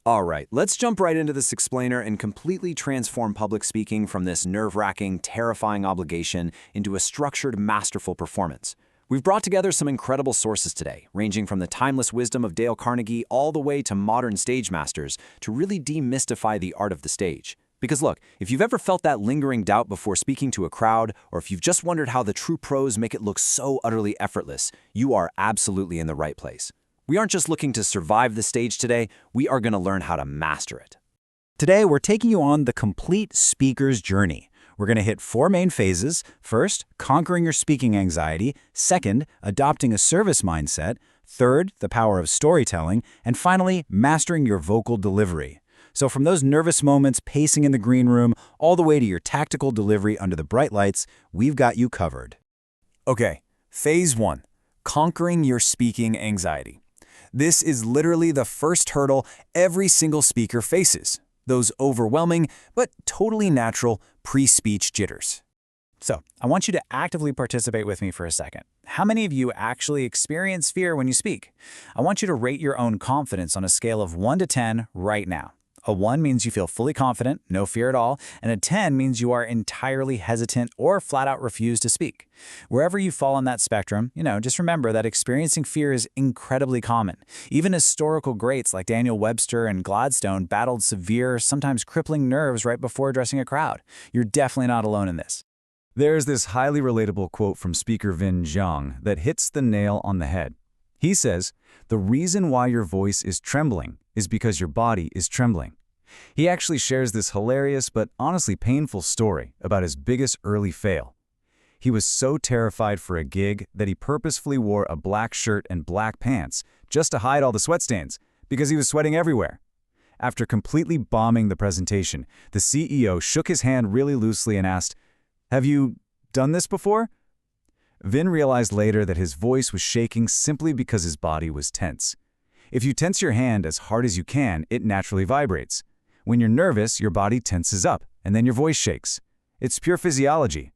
All right, let's jump right into this explainer and completely transform public speaking from this nerve-wracking, terrifying obligation into a structured, masterful performance. We've brought together some incredible sources today, ranging from the timeless wisdom of Dale Carnegie all the way to modern stage masters to really demystify the art of the stage. Because look, if you've ever felt that lingering doubt before speaking to a crowd, or if you've just wondered how the true pros make it look so utterly effortless, you are absolutely in the right place. We aren't just looking to survive the stage today, we are going to learn how to master it. Today, we're taking you on the complete speaker's journey. We're going to hit 4 main phases. First, conquering your speaking anxiety. Second, adopting a service mindset. Third, the power of storytelling. And finally, mastering your vocal delivery. So from those nervous moments pacing in the green room, all the way to your tactical delivery under the bright lights, we've got you covered. Okay, phase 1, conquering your speaking anxiety. This is literally the first hurdle every single speaker faces, those overwhelming but totally natural pre-speech jitters. So, I want you to actively participate with me for a second. How many of you actually experience fear when you speak? I want you to rate your own confidence on a scale of 1 to 10 right now. A 1 means you feel fully confident, no fear at all, and a 10 means you are entirely hesitant or flat out refuse to speak. Wherever you fall on that spectrum, just remember that experiencing fear is incredibly common. Even historical greats like Daniel Webster and Gladstone battled severe, sometimes crippling nerves right before addressing a crowd. You're definitely not alone in this. There's this highly relatable quote from speaker Vin Zhang that hits the nail on the head. He says, "The reason why your voice is trembling is because your body is trembling." He actually shares this hilarious but honestly painful story about his biggest early fail. He was so terrified for a gig that he purposefully wore a black shirt and black pants just to hide all the sweat stains because he was sweating everywhere. After completely bombing the presentation, the CEO shook his hand really loosely and asked, "Have you done this before?" Vin realized later that his voice was shaking simply because his body was tense. If you tense your hand as hard as you can, it naturally vibrates. When you're nervous, your body tenses up, and then your voice shakes. It's pure physiology.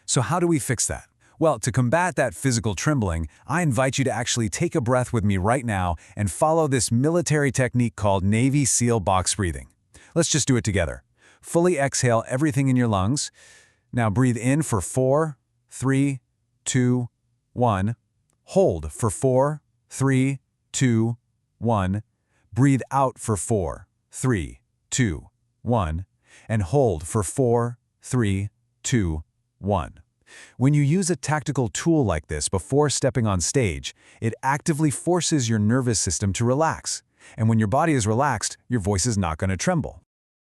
So how do we fix that? Well, to combat that physical trembling, I invite you to actually take a breath with me right now and follow this military technique called Navy SEAL box breathing. Let's just do it together. Fully exhale everything in your lungs. Now breathe in for 4, 3, 2, 1. Hold for 4, 3, 2, 1. Breathe out for 4, 3, 2, 1. And hold for 4, 3, 2, 1. When you use a tactical tool like this before stepping on stage, it actively forces your nervous system to relax. And when your body is relaxed, your voice is not going to tremble.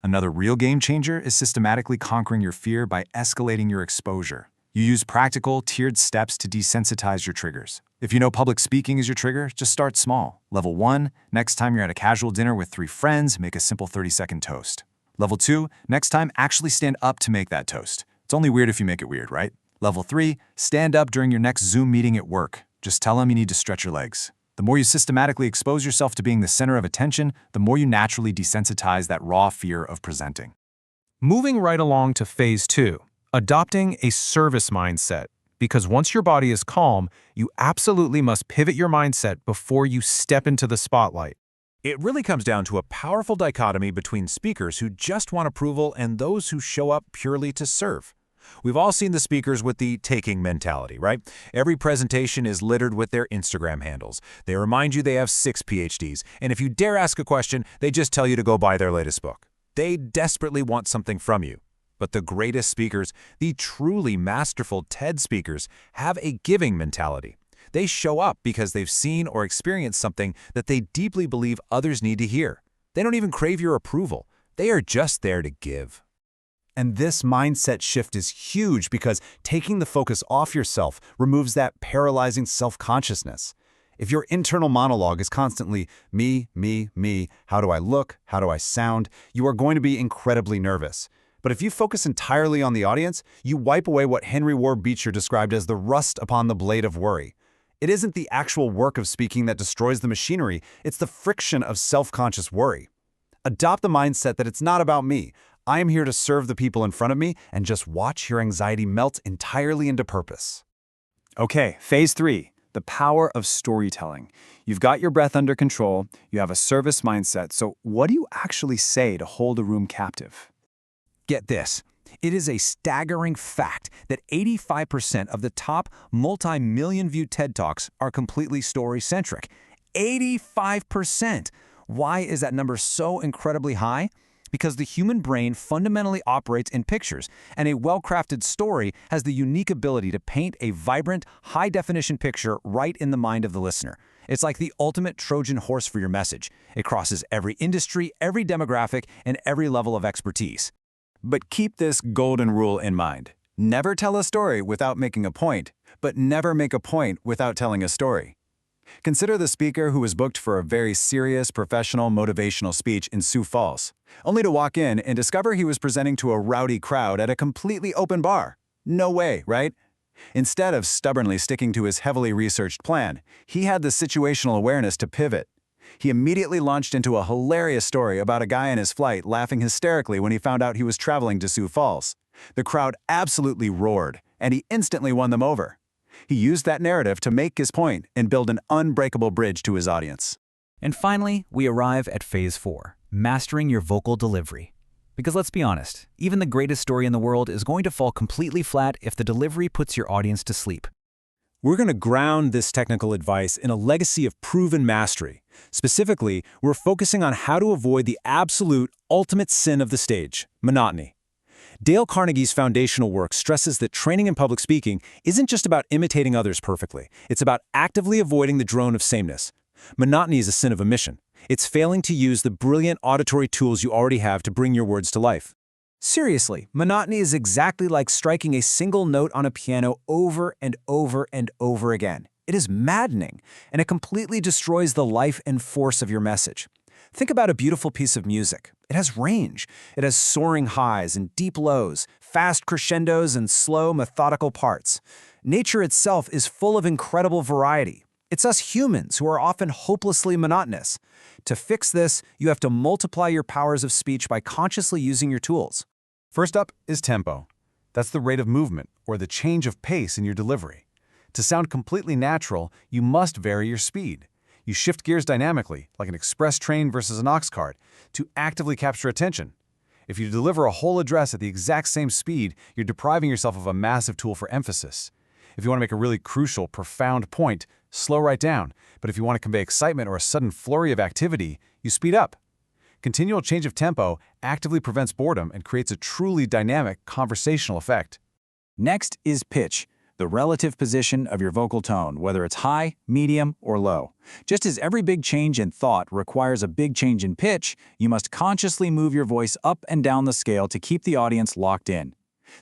Another real game changer is systematically conquering your fear by escalating your exposure. You use practical, tiered steps to desensitize your triggers. If you know public speaking is your trigger, just start small. Level 1, next time you're at a casual dinner with 3 friends, make a simple 30-second toast. Level 2, next time actually stand up to make that toast. It's only weird if you make it weird, right? Level 3, stand up during your next Zoom meeting at work. Just tell them you need to stretch your legs. The more you systematically expose yourself to being the center of attention, the more you naturally desensitize that raw fear of presenting. Moving right along to phase 2, adopting a service mindset. Because once your body is calm, you absolutely must pivot your mindset before you step into the spotlight. It really comes down to a powerful dichotomy between speakers who just want approval and those who show up purely to serve. We've all seen the speakers with the taking mentality, right? Every presentation is littered with their Instagram handles. They remind you they have 6 PhDs, and if you dare ask a question, they just tell you to go buy their latest book. They desperately want something from you. But the greatest speakers, the truly masterful TED speakers, have a giving mentality. They show up because they've seen or experienced something that they deeply believe others need to hear. They don't even crave your approval. They are just there to give. And this mindset shift is huge because taking the focus off yourself removes that paralyzing self-consciousness. If your internal monologue is constantly me, how do I look, how do I sound, you are going to be incredibly nervous. But if you focus entirely on the audience, you wipe away what Henry Ward Beecher described as the rust upon the blade of worry. It isn't the actual work of speaking that destroys the machinery, it's the friction of self-conscious worry. Adopt the mindset that it's not about me. I am here to serve the people in front of me and just watch your anxiety melt entirely into purpose. Okay, phase 3, the power of storytelling. You've got your breath under control, you have a service mindset, so what do you actually say to hold a room captive? Get this. It is a staggering fact that 85% of the top multi-million viewed TED Talks are completely story-centric. 85%! Why is that number so incredibly high? Because the human brain fundamentally operates in pictures, and a well-crafted story has the unique ability to paint a vibrant, high-definition picture right in the mind of the listener. It's like the ultimate Trojan horse for your message. It crosses every industry, every demographic, and every level of expertise. But keep this golden rule in mind. Never tell a story without making a point, but never make a point without telling a story. Consider the speaker who was booked for a very serious, professional, motivational speech in Sioux Falls, only to walk in and discover he was presenting to a rowdy crowd at a completely open bar. No way, right? Instead of stubbornly sticking to his heavily researched plan, he had the situational awareness to pivot. He immediately launched into a hilarious story about a guy in his flight laughing hysterically when he found out he was traveling to Sioux Falls. The crowd absolutely roared, and he instantly won them over. He used that narrative to make his point and build an unbreakable bridge to his audience. And finally, we arrive at phase 4, mastering your vocal delivery. Because let's be honest, even the greatest story in the world is going to fall completely flat if the delivery puts your audience to sleep. We're going to ground this technical advice in a legacy of proven mastery. Specifically, we're focusing on how to avoid the absolute, ultimate sin of the stage, monotony. Dale Carnegie's foundational work stresses that training in public speaking isn't just about imitating others perfectly. It's about actively avoiding the drone of sameness. Monotony is a sin of omission. It's failing to use the brilliant auditory tools you already have to bring your words to life. Seriously, monotony is exactly like striking a single note on a piano over and over and over again. It is maddening, and it completely destroys the life and force of your message. Think about a beautiful piece of music. It has range. It has soaring highs and deep lows, fast crescendos and slow, methodical parts. Nature itself is full of incredible variety. It's us humans who are often hopelessly monotonous. To fix this, you have to multiply your powers of speech by consciously using your tools. First up is tempo. That's the rate of movement, or the change of pace in your delivery. To sound completely natural, you must vary your speed. You shift gears dynamically, like an express train versus an ox cart, to actively capture attention. If you deliver a whole address at the exact same speed, you're depriving yourself of a massive tool for emphasis. If you want to make a really crucial, profound point, slow right down. But if you want to convey excitement or a sudden flurry of activity, you speed up. Continual change of tempo actively prevents boredom and creates a truly dynamic conversational effect. Next is pitch, the relative position of your vocal tone, whether it's high, medium, or low. Just as every big change in thought requires a big change in pitch, you must consciously move your voice up and down the scale to keep the audience locked in.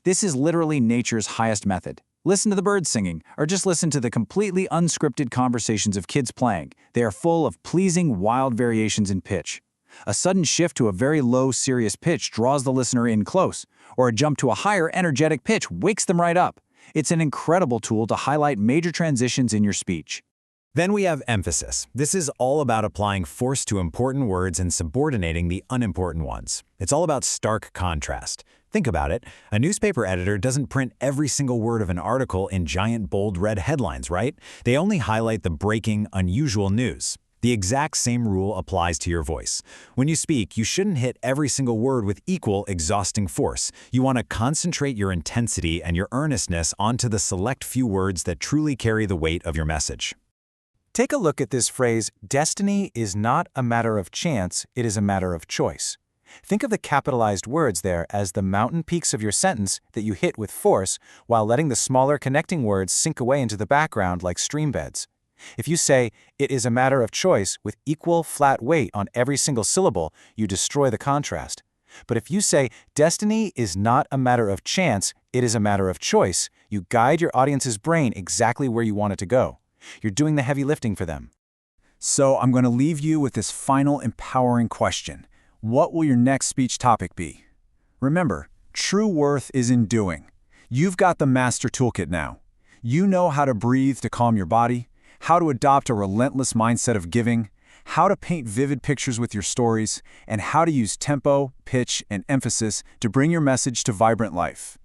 This is literally nature's highest method. Listen to the birds singing, or just listen to the completely unscripted conversations of kids playing. They are full of pleasing, wild variations in pitch. A sudden shift to a very low, serious pitch draws the listener in close, or a jump to a higher, energetic pitch wakes them right up. It's an incredible tool to highlight major transitions in your speech. Then we have emphasis. This is all about applying force to important words and subordinating the unimportant ones. It's all about stark contrast. Think about it. A newspaper editor doesn't print every single word of an article in giant, bold red headlines, right? They only highlight the breaking, unusual news. The exact same rule applies to your voice. When you speak, you shouldn't hit every single word with equal, exhausting force. You want to concentrate your intensity and your earnestness onto the select few words that truly carry the weight of your message. Take a look at this phrase, destiny is not a matter of chance, it is a matter of choice. Think of the capitalized words there as the mountain peaks of your sentence that you hit with force while letting the smaller connecting words sink away into the background like stream beds. If you say, it is a matter of choice with equal flat weight on every single syllable, you destroy the contrast. But if you say, destiny is not a matter of chance, it is a matter of choice, you guide your audience's brain exactly where you want it to go. You're doing the heavy lifting for them. So I'm going to leave you with this final empowering question. What will your next speech topic be? Remember, true worth is in doing. You've got the master toolkit now. You know how to breathe to calm your body, how to adopt a relentless mindset of giving, how to paint vivid pictures with your stories, and how to use tempo, pitch, and emphasis to bring your message to vibrant life.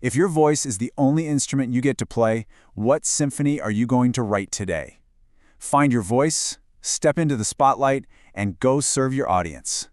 If your voice is the only instrument you get to play, what symphony are you going to write today? Find your voice, step into the spotlight, and go serve your audience.